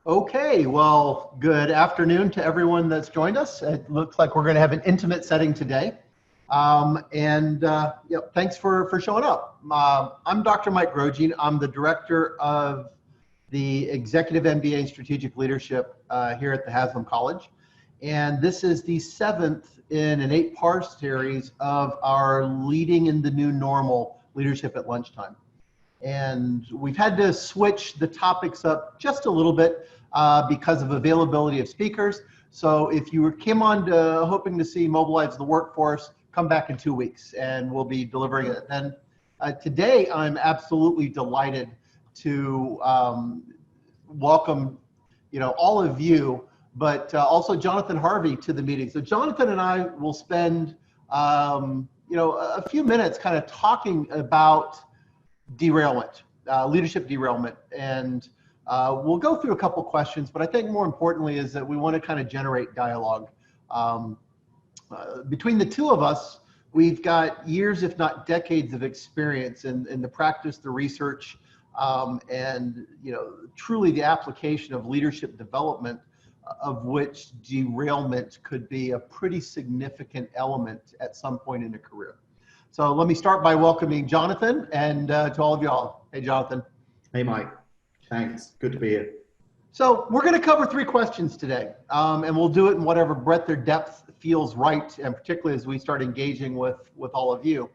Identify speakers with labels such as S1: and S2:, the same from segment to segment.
S1: Okay, well, good afternoon to everyone that's joined us. It looks like we're going to have an intimate setting today. Thanks for showing up. I'm Dr. Mike Grogine. I'm the director of the Executive MBA in Strategic Leadership here at the Haslam College. And this is the seventh in an 8-part series of our Leading in the New Normal Leadership at Lunchtime. And we've had to switch the topics up just a little bit because of availability of speakers. So if you came on to hoping to see Mobilize the Workforce, come back in 2 weeks and we'll be delivering it then. Today, I'm absolutely delighted to welcome all of you, but also Jonathan Harvey to the meeting. So Jonathan and I will spend a few minutes kind of talking about derailment, leadership derailment. And we'll go through a couple questions, but I think more importantly is that we want to kind of generate dialogue. Between the two of us, we've got years, if not decades of experience in the practice, the research, and truly the application of leadership development, of which derailment could be a pretty significant element at some point in a career. So let me start by welcoming Jonathan and to all of y'all. Hey, Jonathan.
S2: Hey, Mike. Thanks. Good to be here.
S1: So we're going to cover 3 questions today, and we'll do it in whatever breadth or depth feels right, and particularly as we start engaging with all of you.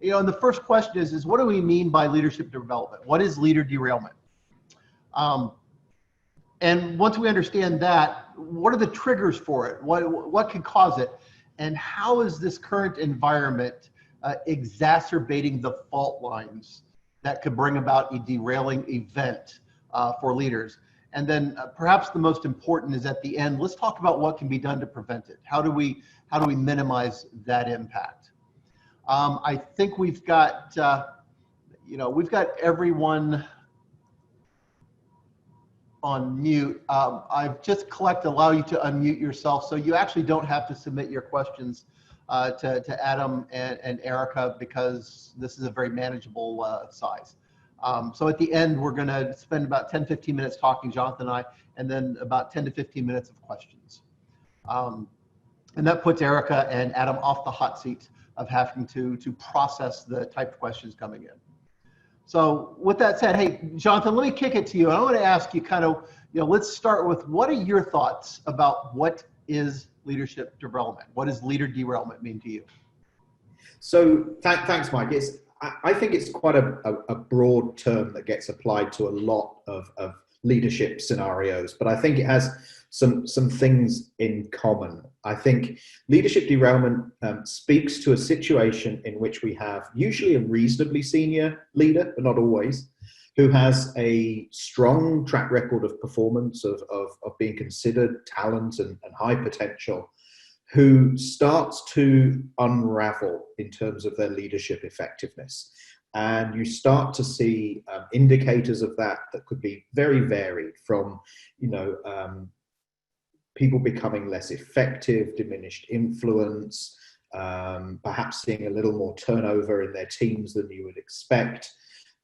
S1: And the first question is what do we mean by leadership development? What is leader derailment? And once we understand that, what are the triggers for it? What can cause it? And how is this current environment exacerbating the fault lines that could bring about a derailing event for leaders? And then perhaps the most important is at the end, let's talk about what can be done to prevent it. How do we minimize that impact? I think we've got everyone on mute. I've just allow you to unmute yourself, so you actually don't have to submit your questions to Adam and Erica, because this is a very manageable size. So at the end, we're going to spend about 10-15 minutes talking, Jonathan and I, and then about 10 to 15 minutes of questions. And that puts Erica and Adam off the hot seat of having to process the type of questions coming in. So with that said, hey, Jonathan, let me kick it to you. I want to ask you let's start with, what are your thoughts about what is leadership development? What does leader derailment mean to you?
S2: So thanks, Mike. I think it's quite a broad term that gets applied to a lot of leadership scenarios, but I think it has some things in common. I think leadership derailment speaks to a situation in which we have usually a reasonably senior leader, but not always, who has a strong track record of performance, of being considered talent and high potential, who starts to unravel in terms of their leadership effectiveness. And you start to see indicators of that could be very varied, from people becoming less effective, diminished influence, perhaps seeing a little more turnover in their teams than you would expect.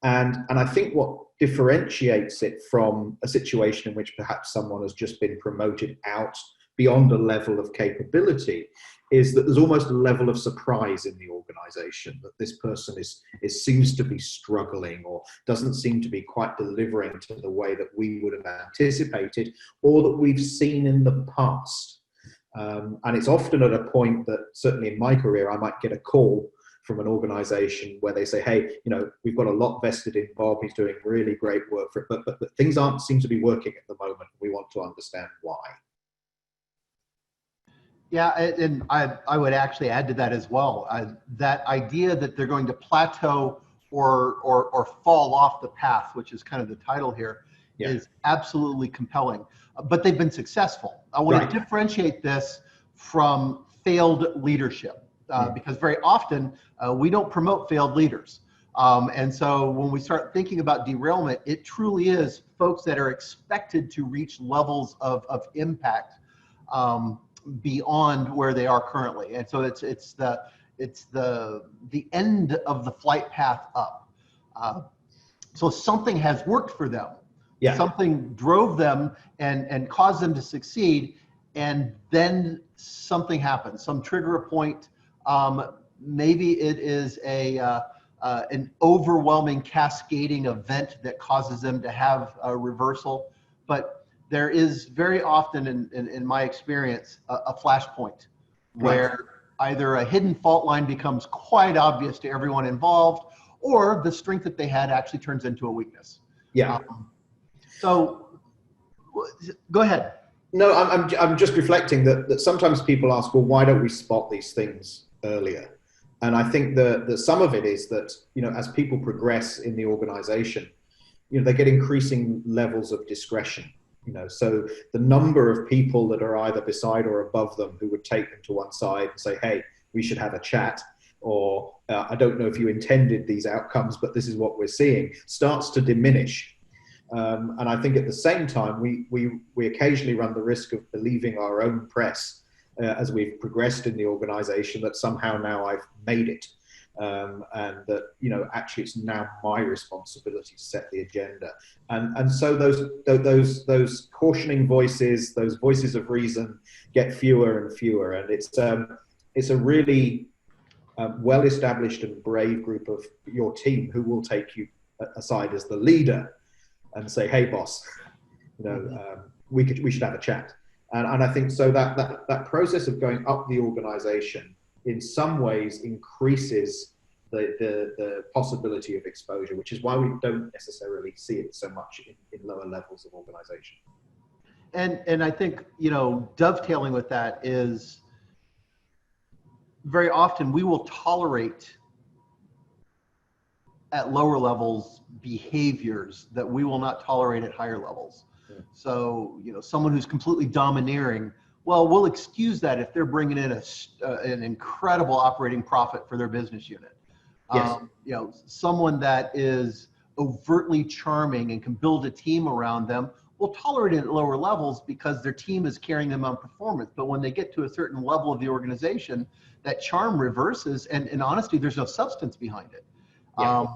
S2: And I think what differentiates it from a situation in which perhaps someone has just been promoted out beyond a level of capability is that there's almost a level of surprise in the organization that this person seems to be struggling, or doesn't seem to be quite delivering to the way that we would have anticipated, or that we've seen in the past. And it's often at a point that, certainly in my career, I might get a call from an organization where they say, hey, we've got a lot vested in Bob, he's doing really great work for it, but things aren't seem to be working at the moment. We want to understand why.
S1: Yeah, and I would actually add to that as well. That idea that they're going to plateau or fall off the path, which is kind of the title here, is absolutely compelling. But they've been successful. I want to differentiate this from failed leadership, because very often we don't promote failed leaders. And so when we start thinking about derailment, it truly is folks that are expected to reach levels of impact beyond where they are currently. And so it's the end of the flight path up. So something has worked for them.
S2: Yeah.
S1: Something drove them and caused them to succeed, and then something happens, some trigger point. Maybe it is an overwhelming cascading event that causes them to have a reversal. But there is very often, in my experience, a flashpoint where
S2: Right.
S1: either a hidden fault line becomes quite obvious to everyone involved, or the strength that they had actually turns into a weakness.
S2: Yeah.
S1: So go ahead.
S2: No, I'm just reflecting that sometimes people ask, well, why don't we spot these things earlier? And I think that some of it is that, as people progress in the organization, they get increasing levels of discretion. So the number of people that are either beside or above them who would take them to one side and say, hey, we should have a chat, or I don't know if you intended these outcomes, but this is what we're seeing, starts to diminish. And I think at the same time, we occasionally run the risk of believing our own press as we've progressed in the organization, that somehow now I've made it. And that, actually it's now my responsibility to set the agenda. And so those cautioning voices, those voices of reason, get fewer and fewer. And it's a really well-established and brave group of your team who will take you aside as the leader and say, hey boss, we should have a chat. And I think so that process of going up the organization in some ways increases the possibility of exposure, which is why we don't necessarily see it so much in lower levels of organization.
S1: And I think, dovetailing with that is very often we will tolerate at lower levels behaviors that we will not tolerate at higher levels. Yeah. So, someone who's completely domineering, well, we'll excuse that if they're bringing in an incredible operating profit for their business unit.
S2: Yes.
S1: Someone that is overtly charming and can build a team around them, we'll tolerate it at lower levels because their team is carrying them on performance. But when they get to a certain level of the organization, that charm reverses, and in honesty, there's no substance behind it. Yeah.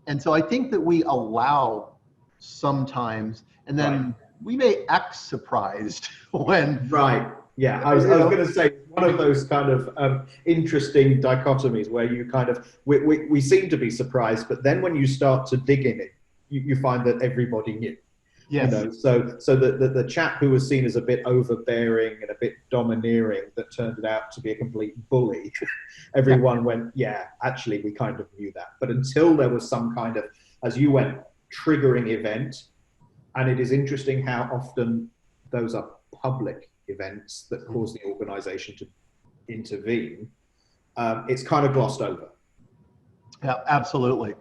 S1: And so I think that we allow sometimes, and then we may act surprised when.
S2: Right. Yeah. I was going to say, one of those kind of interesting dichotomies where you kind of, we seem to be surprised, but then when you start to dig in it, you find that everybody knew.
S1: Yes.
S2: So the chap who was seen as a bit overbearing and a bit domineering that turned out to be a complete bully, everyone went, yeah, actually we kind of knew that. But until there was some kind of, as you went, triggering event, and it is interesting how often those are public events that cause the organization to intervene, it's kind of glossed over.
S1: Yeah, absolutely.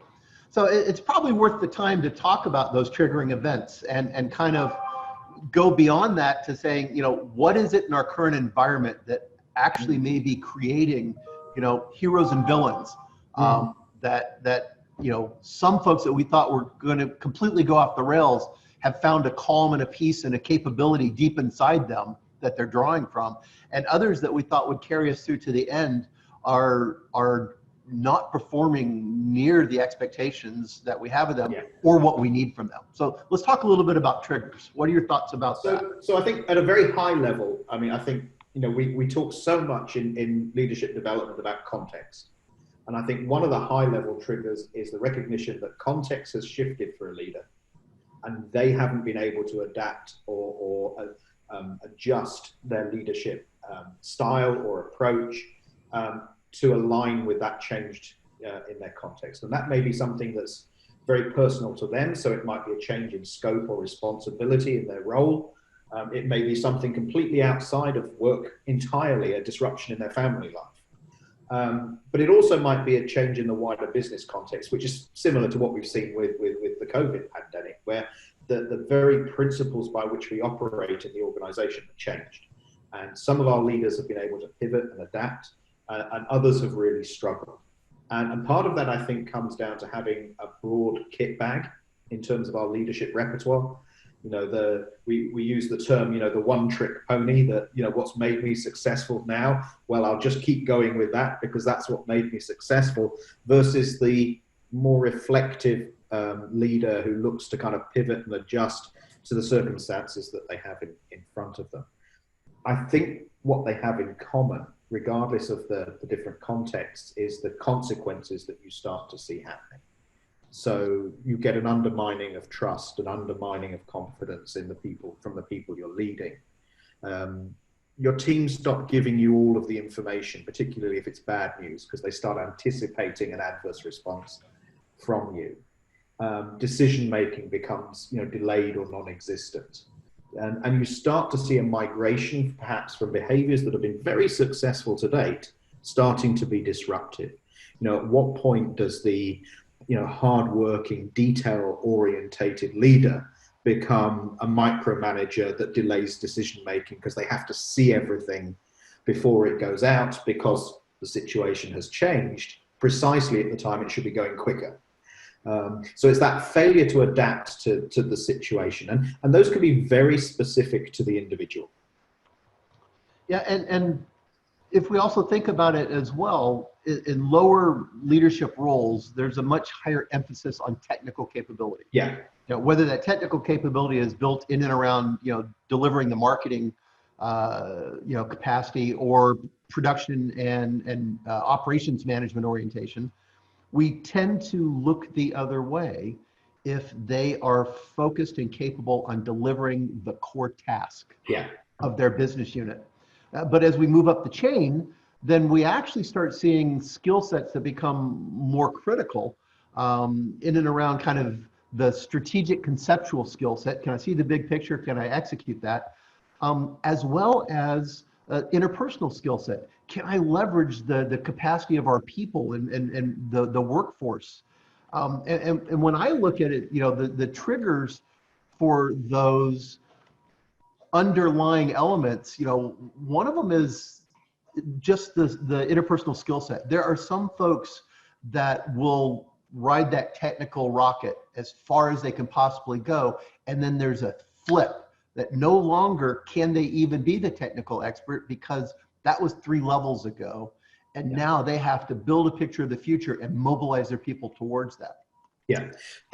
S1: So it's probably worth the time to talk about those triggering events and kind of go beyond that to saying, what is it in our current environment that actually may be creating, heroes and villains, that some folks that we thought were going to completely go off the rails have found a calm and a peace and a capability deep inside them that they're drawing from, and others that we thought would carry us through to the end are not performing near the expectations that we have of them, or what we need from them. So let's talk a little bit about triggers. What are your thoughts about that?
S2: So I think at a very high level, I think, we talk so much in leadership development about context. And I think one of the high level triggers is the recognition that context has shifted for a leader and they haven't been able to adapt or adjust their leadership style or approach to align with that changed in their context. And that may be something that's very personal to them. So it might be a change in scope or responsibility in their role. It may be something completely outside of work entirely, a disruption in their family life. But it also might be a change in the wider business context, which is similar to what we've seen with the COVID pandemic, where the very principles by which we operate in the organization have changed. And some of our leaders have been able to pivot and adapt, and others have really struggled. And part of that, I think, comes down to having a broad kit bag in terms of our leadership repertoire. We use the term, the one trick pony, that, what's made me successful now, well, I'll just keep going with that because that's what made me successful, versus the more reflective leader who looks to kind of pivot and adjust to the circumstances that they have in front of them. I think what they have in common, regardless of the different contexts, is the consequences that you start to see happening. So you get an undermining of trust, an undermining of confidence in the people, from the people you're leading. Your team stop giving you all of the information, particularly if it's bad news, because they start anticipating an adverse response from you. Decision-making becomes, delayed or non-existent. And you start to see a migration, perhaps, from behaviors that have been very successful to date, starting to be disruptive. At what point does the, hardworking, detail-orientated leader become a micromanager that delays decision-making because they have to see everything before it goes out because the situation has changed precisely at the time it should be going quicker? So it's that failure to adapt to the situation. And those can be very specific to the individual.
S1: Yeah, and if we also think about it as well, in lower leadership roles, there's a much higher emphasis on technical capability.
S2: Yeah.
S1: Whether that technical capability is built in and around, delivering the marketing, capacity, or production and operations management orientation, we tend to look the other way if they are focused and capable on delivering the core task of their business unit. But as we move up the chain, then we actually start seeing skill sets that become more critical in and around kind of the strategic conceptual skill set. Can I see the big picture? Can I execute that? As well as interpersonal skill set. Can I leverage the capacity of our people and the workforce? And when I look at it, the triggers for those underlying elements, one of them is just the interpersonal skill set. There are some folks that will ride that technical rocket as far as they can possibly go, and then there's a flip that no longer can they even be the technical expert because that was 3 levels ago, and now they have to build a picture of the future and mobilize their people towards that.
S2: Yeah,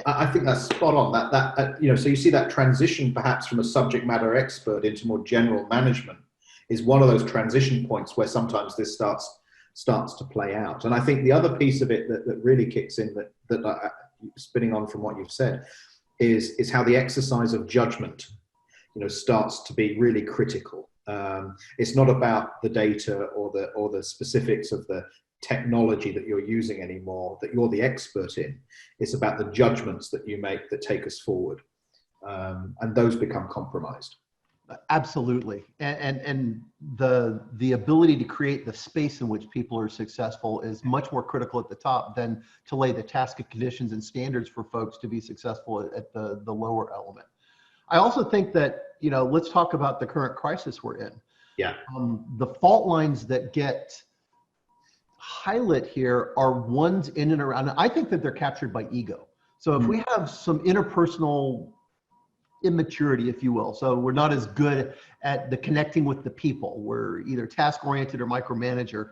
S2: I think that's spot on. So you see that transition perhaps from a subject matter expert into more general management is one of those transition points where sometimes this starts to play out. And I think the other piece of it that really kicks in that spinning on from what you've said is how the exercise of judgment, starts to be really critical. It's not about the data or the specifics of the technology that you're using anymore, that you're the expert in. It's about the judgments that you make that take us forward. And those become compromised.
S1: Absolutely. And the ability to create the space in which people are successful is much more critical at the top than to lay the task and conditions and standards for folks to be successful at the lower element. I also think that, let's talk about the current crisis we're in.
S2: Yeah.
S1: The fault lines that get highlight here are ones in and around. I think that they're captured by ego. So if we have some interpersonal immaturity, if you will, so we're not as good at the connecting with the people, we're either task-oriented or micromanager,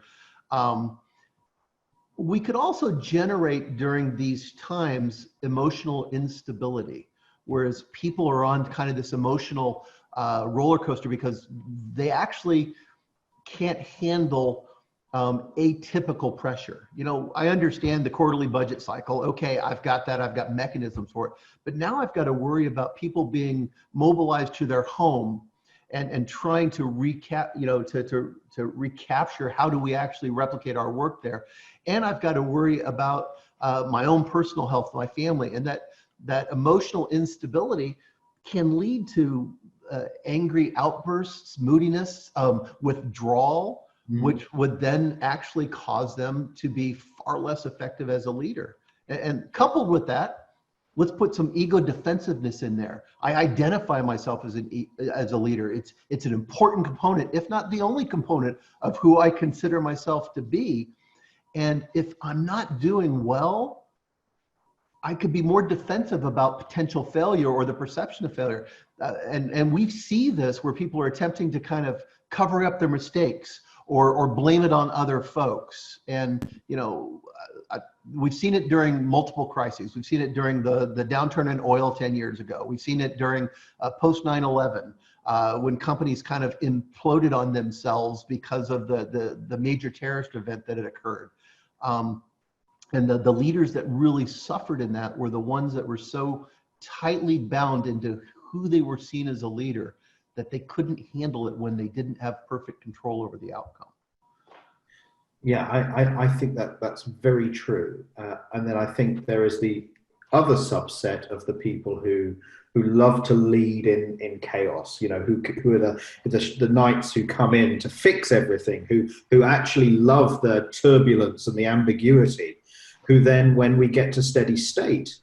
S1: we could also generate during these times emotional instability, whereas people are on kind of this emotional roller coaster because they actually can't handle atypical pressure. I understand the quarterly budget cycle. Okay, I've got that. I've got mechanisms for it. But now I've got to worry about people being mobilized to their home and trying to to recapture how do we actually replicate our work there. And I've got to worry about my own personal health, my family, and that emotional instability can lead to angry outbursts, moodiness, withdrawal, which would then actually cause them to be far less effective as a leader. And coupled with that, let's put some ego defensiveness in there. I identify myself as a leader. It's an important component, if not the only component, of who I consider myself to be. And if I'm not doing well, I could be more defensive about potential failure or the perception of failure. And we see this where people are attempting to kind of cover up their mistakes or blame it on other folks. And, you know, we've seen it during multiple crises. We've seen it during the downturn in oil 10 years ago. We've seen it during post 9/11, when companies kind of imploded on themselves because of the major terrorist event that had occurred. And the leaders that really suffered in that were the ones that were so tightly bound into who they were seen as a leader that they couldn't handle it when they didn't have perfect control over the outcome.
S2: Yeah, I think that that's very true. And then I think there is the other subset of the people who love to lead in chaos, you know, who are the knights who come in to fix everything, who actually love the turbulence and the ambiguity, who then, when we get to steady state,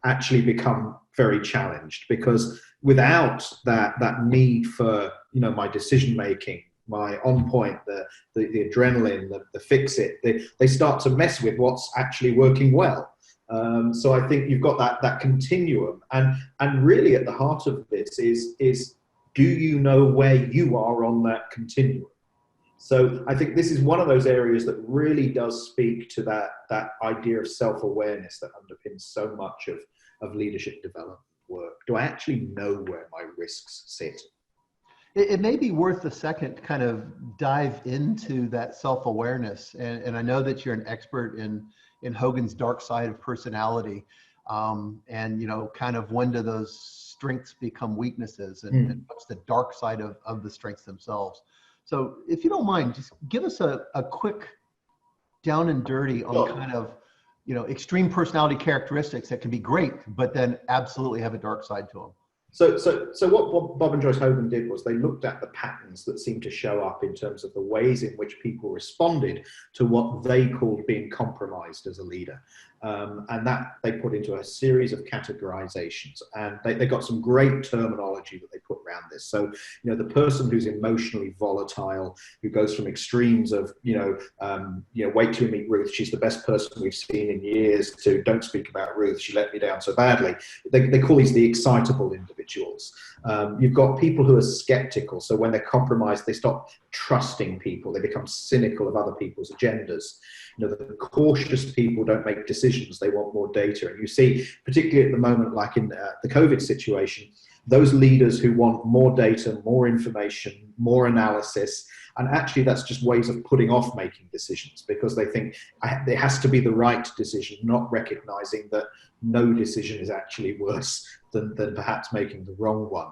S2: actually become very challenged, because without that need for, you know, my decision making, my on point, the adrenaline, the fix it, they start to mess with what's actually working well. So I think you've got that continuum, and really at the heart of this is do you know where you are on that continuum? So I think this is one of those areas that really does speak to that idea of self-awareness that underpins so much of leadership development work. Do I actually know where my risks sit?
S1: It may be worth a second to kind of dive into that self-awareness. And I know that you're an expert in Hogan's dark side of personality. And, you know, kind of when do those strengths become weaknesses, and what's the dark side of the strengths themselves. So if you don't mind, just give us a quick down and dirty on kind of, you know, extreme personality characteristics that can be great, but then absolutely have a dark side to them.
S2: So what Bob and Joyce Hogan did was they looked at the patterns that seemed to show up in terms of the ways in which people responded to what they called being compromised as a leader. And that they put into a series of categorizations, and they got some great terminology that they put around this. So, you know, the person who's emotionally volatile, who goes from extremes of, wait till you meet Ruth, she's the best person we've seen in years, to don't speak about Ruth, she let me down so badly. They call these the excitable individuals. You've got people who are skeptical. So when they're compromised, they stop trusting people. They become cynical of other people's agendas. You know, the cautious people don't make decisions. They want more data. And you see, particularly at the moment, like in the COVID situation, those leaders who want more data, more information, more analysis, and actually that's just ways of putting off making decisions, because they think it has to be the right decision, not recognizing that no decision is actually worse than perhaps making the wrong one.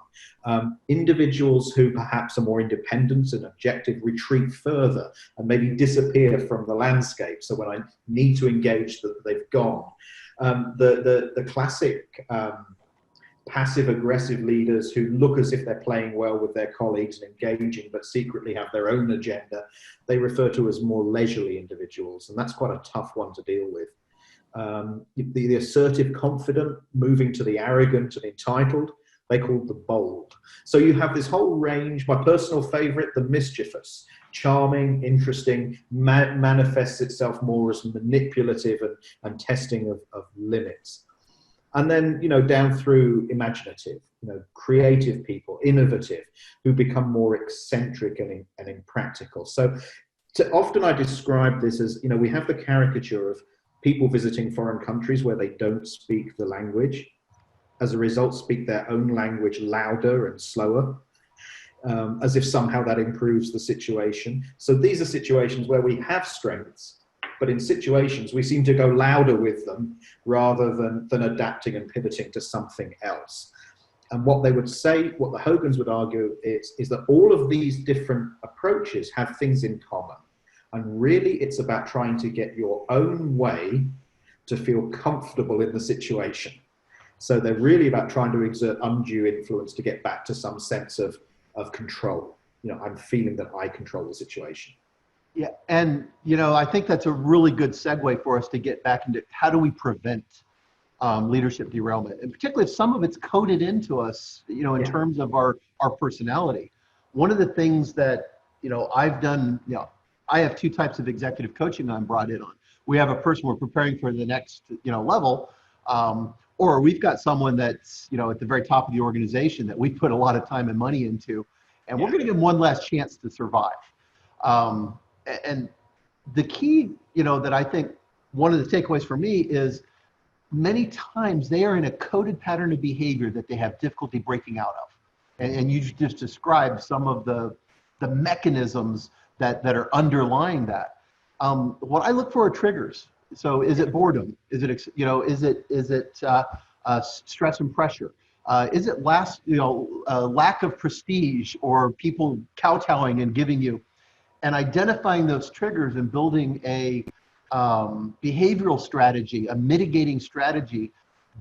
S2: Individuals who perhaps are more independent and objective retreat further and maybe disappear from the landscape. So when I need to engage, that they've gone. The classic passive-aggressive leaders who look as if they're playing well with their colleagues and engaging, but secretly have their own agenda, they refer to as more leisurely individuals, and that's quite a tough one to deal with. The assertive confident, moving to the arrogant and entitled, they call the bold. So you have this whole range. My personal favorite, the mischievous, charming, interesting, manifests itself more as manipulative and testing of limits. And then, you know, down through imaginative, you know, creative people, innovative, who become more eccentric and impractical. So often I describe this as, you know, we have the caricature of people visiting foreign countries where they don't speak the language. As a result, speak their own language louder and slower, as if somehow that improves the situation. So these are situations where we have strengths, but in situations we seem to go louder with them rather than adapting and pivoting to something else. And what they would say, what the Hogans would argue is that all of these different approaches have things in common. And really it's about trying to get your own way to feel comfortable in the situation. So they're really about trying to exert undue influence to get back to some sense of control. You know, I'm feeling that I control the situation.
S1: Yeah, and you know, I think that's a really good segue for us to get back into how do we prevent leadership derailment, and particularly if some of it's coded into us, you know, in terms of our personality. One of the things that, you know, I've done, you know, I have two types of executive coaching I'm brought in on. We have a person we're preparing for the next, you know, level, or we've got someone that's, you know, at the very top of the organization that we put a lot of time and money into, and we're going to give them one last chance to survive. And the key, that I think one of the takeaways for me is many times they are in a coded pattern of behavior that they have difficulty breaking out of. And you just described some of the mechanisms that are underlying that. What I look for are triggers. So is it boredom? Is it, stress and pressure? Is it lack of prestige or people kowtowing and giving you? And identifying those triggers and building a behavioral strategy, a mitigating strategy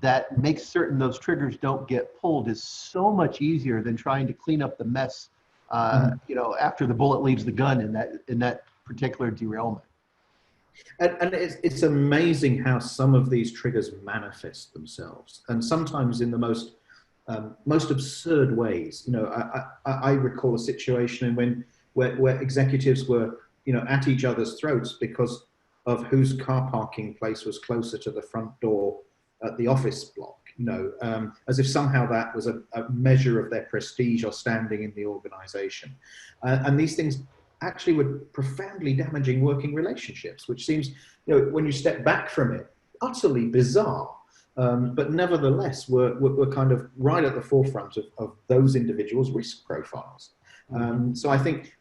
S1: that makes certain those triggers don't get pulled is so much easier than trying to clean up the mess, after the bullet leaves the gun in that particular derailment.
S2: And it's amazing how some of these triggers manifest themselves, and sometimes in the most absurd ways. I recall a situation where executives were, at each other's throats because of whose car parking place was closer to the front door at the office block, as if somehow that was a measure of their prestige or standing in the organization. And these things actually were profoundly damaging working relationships, which seems, when you step back from it, utterly bizarre. But nevertheless, we're kind of right at the forefront of those individuals' risk profiles. So I think,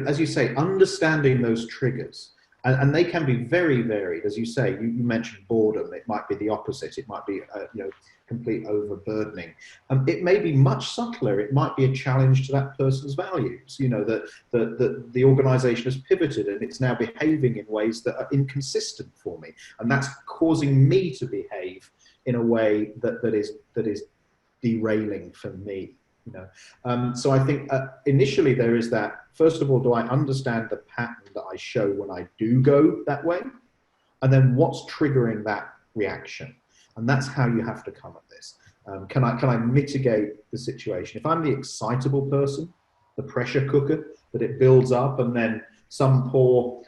S2: as you say, understanding those triggers, and they can be very varied. As you say, you mentioned boredom. It might be the opposite. It might be, complete overburdening. It may be much subtler. It might be a challenge to that person's values. That the organization has pivoted and it's now behaving in ways that are inconsistent for me. And that's causing me to behave in a way that is derailing for me. So I think initially there is that. First of all, do I understand the pattern that I show when I do go that way? And then what's triggering that reaction? And that's how you have to come at this. Can I mitigate the situation? If I'm the excitable person, the pressure cooker, that it builds up and then some poor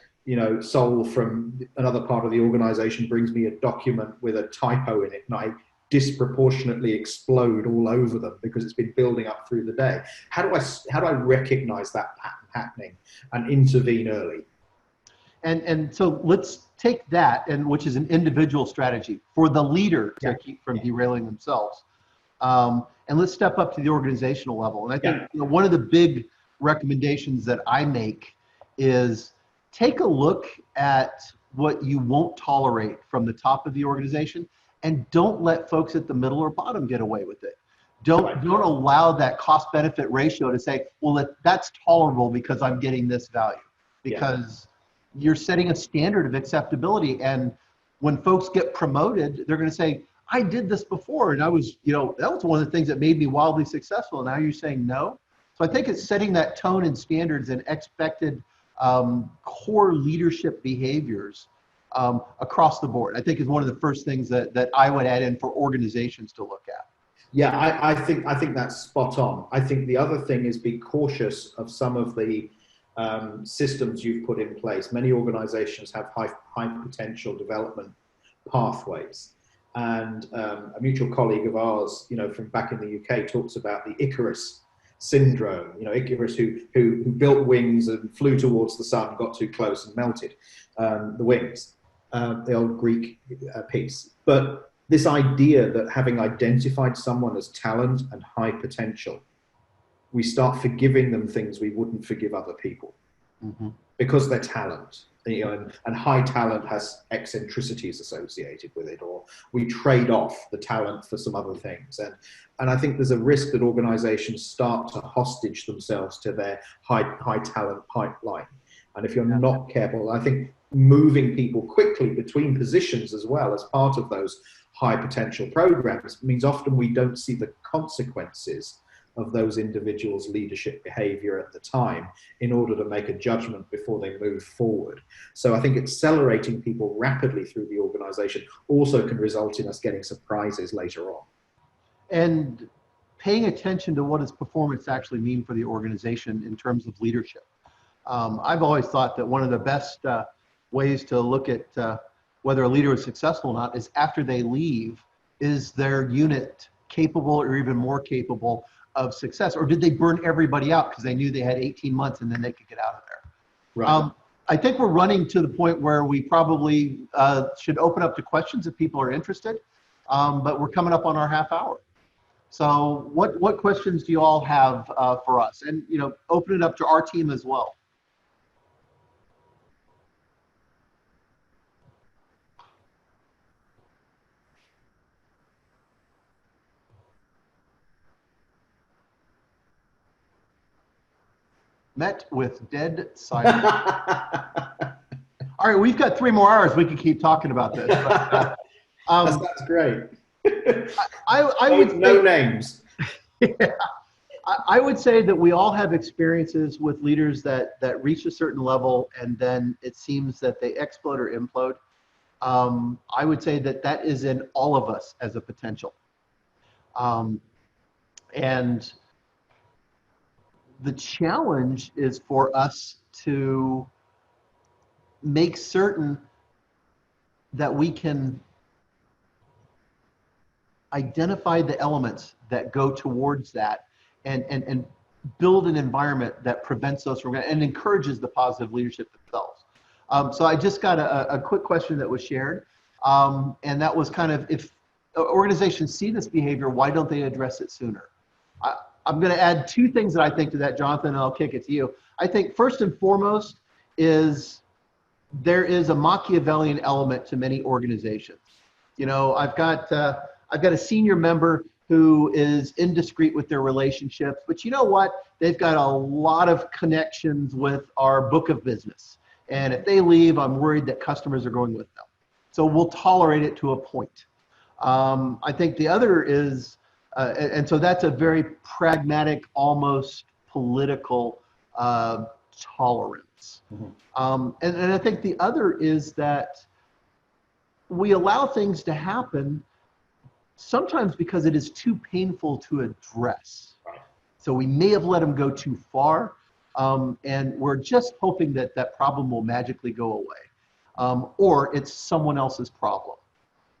S2: soul from another part of the organization brings me a document with a typo in it and I disproportionately explode all over them because it's been building up through the day. How do I recognize that pattern happening and intervene early?
S1: And so let's take that, which is an individual strategy for the leader to keep from derailing themselves. And let's step up to the organizational level. And I think one of the big recommendations that I make is take a look at what you won't tolerate from the top of the organization, and don't let folks at the middle or bottom get away with it. Don't allow that cost-benefit ratio to say, well, that's tolerable because I'm getting this value. Because you're setting a standard of acceptability. And when folks get promoted, they're going to say, I did this before, and I was, that was one of the things that made me wildly successful. And now you're saying no. So I think it's setting that tone and standards and expected core leadership behaviors across the board, I think is one of the first things that I would add in for organizations to look at.
S2: Yeah, I think that's spot on. I think the other thing is be cautious of some of the systems you've put in place. Many organizations have high potential development pathways. And a mutual colleague of ours, from back in the UK, talks about the Icarus syndrome. Icarus who built wings and flew towards the sun, got too close and melted the wings. The old Greek piece. But this idea that having identified someone as talent and high potential, we start forgiving them things we wouldn't forgive other people because they're talent. And high talent has eccentricities associated with it, or we trade off the talent for some other things. And I think there's a risk that organizations start to hostage themselves to their high talent pipeline. And if you're not careful, I think moving people quickly between positions as well as part of those high potential programs means often we don't see the consequences of those individuals' leadership behavior at the time in order to make a judgment before they move forward. So I think accelerating people rapidly through the organization also can result in us getting surprises later on.
S1: And paying attention to what does performance actually mean for the organization in terms of leadership. I've always thought that one of the best ways to look at whether a leader is successful or not is after they leave, is their unit capable or even more capable of success? Or did they burn everybody out because they knew they had 18 months and then they could get out of there?
S2: Right.
S1: I think we're running to the point where we probably should open up to questions if people are interested, but we're coming up on our half hour. So what questions do you all have for us? And, open it up to our team as well. Met with dead silence. All right, we've got 3 more hours. We could keep talking about this. But,
S2: that's great.
S1: I would
S2: no names.
S1: Yeah, I would say that we all have experiences with leaders that reach a certain level and then it seems that they explode or implode. I would say that is in all of us as a potential. And the challenge is for us to make certain that we can identify the elements that go towards that and build an environment that prevents those from and encourages the positive leadership themselves. So I just got a quick question that was shared. And that was kind of, if organizations see this behavior, why don't they address it sooner? I'm going to add 2 things that I think to that, Jonathan, and I'll kick it to you. I think first and foremost is there is a Machiavellian element to many organizations. I've got a senior member who is indiscreet with their relationships, but you know what? They've got a lot of connections with our book of business. And if they leave, I'm worried that customers are going with them. So we'll tolerate it to a point. I think the other is, and so that's a very pragmatic, almost political tolerance. Mm-hmm. And I think the other is that we allow things to happen sometimes because it is too painful to address. Right. So we may have let them go too far, and we're just hoping that that problem will magically go away, or it's someone else's problem.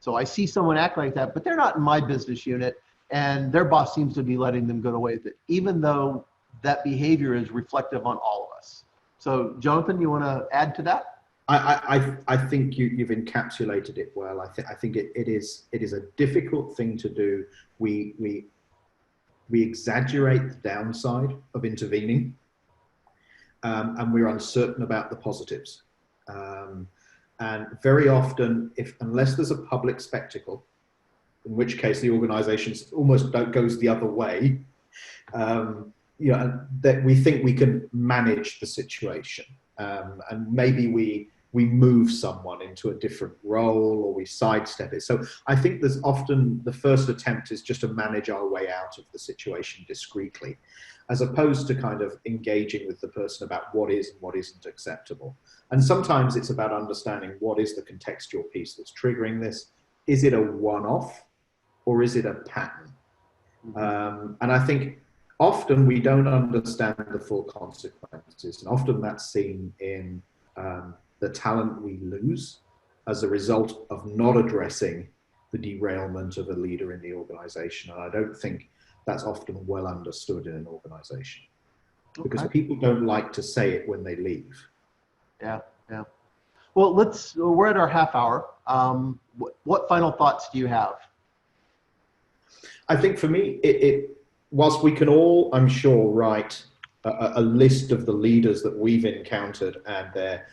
S1: So I see someone act like that, but they're not in my business unit, and their boss seems to be letting them get away with it, even though that behavior is reflective on all of us. So Jonathan, you want to add to that?
S2: I think you've encapsulated it well. I think it is a difficult thing to do. We exaggerate the downside of intervening, and we're uncertain about the positives. And very often, unless there's a public spectacle, in which case the organisation almost goes the other way, that we think we can manage the situation, and maybe we move someone into a different role or we sidestep it. So I think there's often the first attempt is just to manage our way out of the situation discreetly, as opposed to kind of engaging with the person about what is and what isn't acceptable. And sometimes it's about understanding what is the contextual piece that's triggering this. Is it a one-off or is it a pattern? And I think often we don't understand the full consequences, and often that's seen in the talent we lose as a result of not addressing the derailment of a leader in the organization. And I don't think that's often well understood in an organization, because people don't like to say it when they leave.
S1: Yeah. Well, we're at our half hour. What final thoughts do you have?
S2: I think for me, whilst we can all, I'm sure, write a list of the leaders that we've encountered and their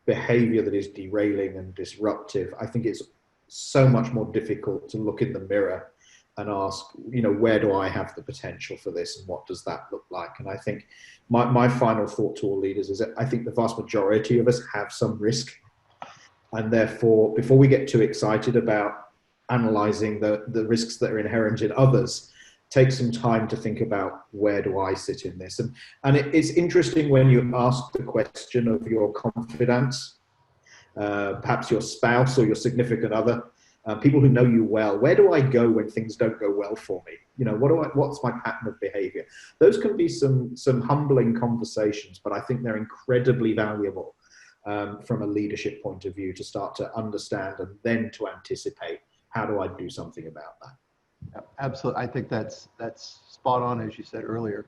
S2: behavior that is derailing and disruptive, I think it's so much more difficult to look in the mirror and ask, where do I have the potential for this and what does that look like? And I think my final thought to all leaders is that I think the vast majority of us have some risk. And therefore, before we get too excited about analyzing the risks that are inherent in others, take some time to think about, where do I sit in this? And it's interesting when you ask the question of your confidants, perhaps your spouse or your significant other, people who know you well, where do I go when things don't go well for me? What's my pattern of behavior? Those can be some humbling conversations, but I think they're incredibly valuable from a leadership point of view, to start to understand and then to anticipate, how do I do something about that?
S1: Absolutely. I think that's spot on, as you said earlier.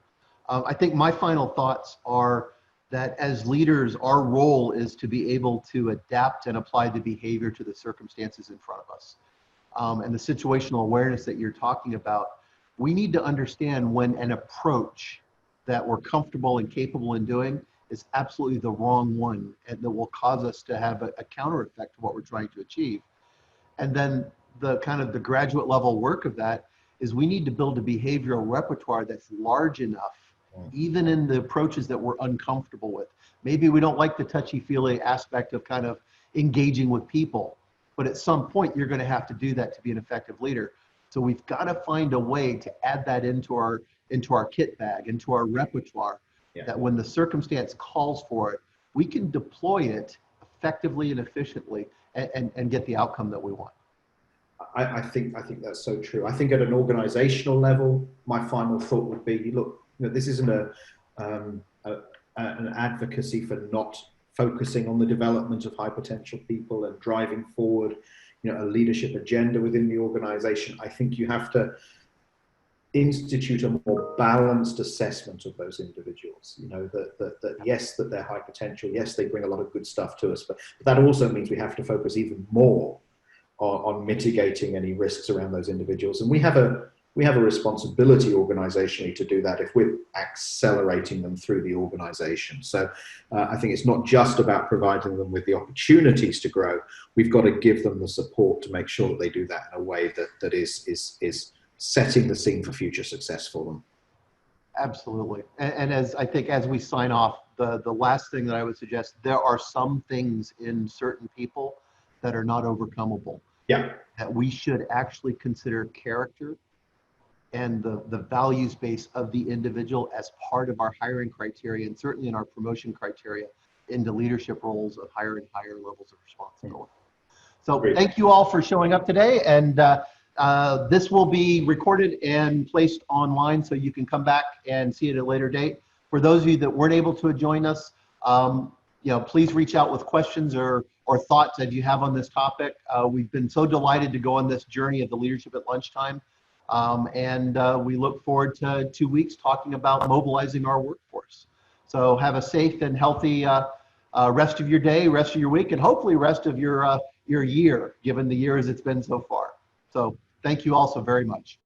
S1: I think my final thoughts are that as leaders, our role is to be able to adapt and apply the behavior to the circumstances in front of us. And the situational awareness that you're talking about, we need to understand when an approach that we're comfortable and capable in doing is absolutely the wrong one, and that will cause us to have a counter effect to what we're trying to achieve. And then the kind of the graduate level work of that is we need to build a behavioral repertoire that's large enough, even in the approaches that we're uncomfortable with. Maybe we don't like the touchy-feely aspect of kind of engaging with people, but at some point you're going to have to do that to be an effective leader. So we've got to find a way to add that into our kit bag, into our repertoire, that when the circumstance calls for it, we can deploy it effectively and efficiently and get the outcome that we want.
S2: I think that's so true. I think at an organizational level, my final thought would be, look, this isn't an advocacy for not focusing on the development of high potential people and driving forward, a leadership agenda within the organization. I think you have to institute a more balanced assessment of those individuals. That yes, that they're high potential. Yes, they bring a lot of good stuff to us, but that also means we have to focus even more on mitigating any risks around those individuals. And we have a responsibility organizationally to do that if we're accelerating them through the organization. So I think it's not just about providing them with the opportunities to grow. We've got to give them the support to make sure that they do that in a way that is setting the scene for future success for them.
S1: Absolutely. And as I think as we sign off, the last thing that I would suggest, there are some things in certain people that are not overcomable.
S2: Yeah.
S1: That we should actually consider character and the values base of the individual as part of our hiring criteria, and certainly in our promotion criteria into leadership roles of higher and higher levels of responsibility. So thank you all for showing up today. And this will be recorded and placed online, so you can come back and see it at a later date. For those of you that weren't able to join us, please reach out with questions or thoughts that you have on this topic. We've been so delighted to go on this journey of the leadership at lunchtime. And we look forward to 2 weeks talking about mobilizing our workforce. So have a safe and healthy rest of your day, rest of your week, and hopefully rest of your year, given the year as it's been so far. So thank you all so very much.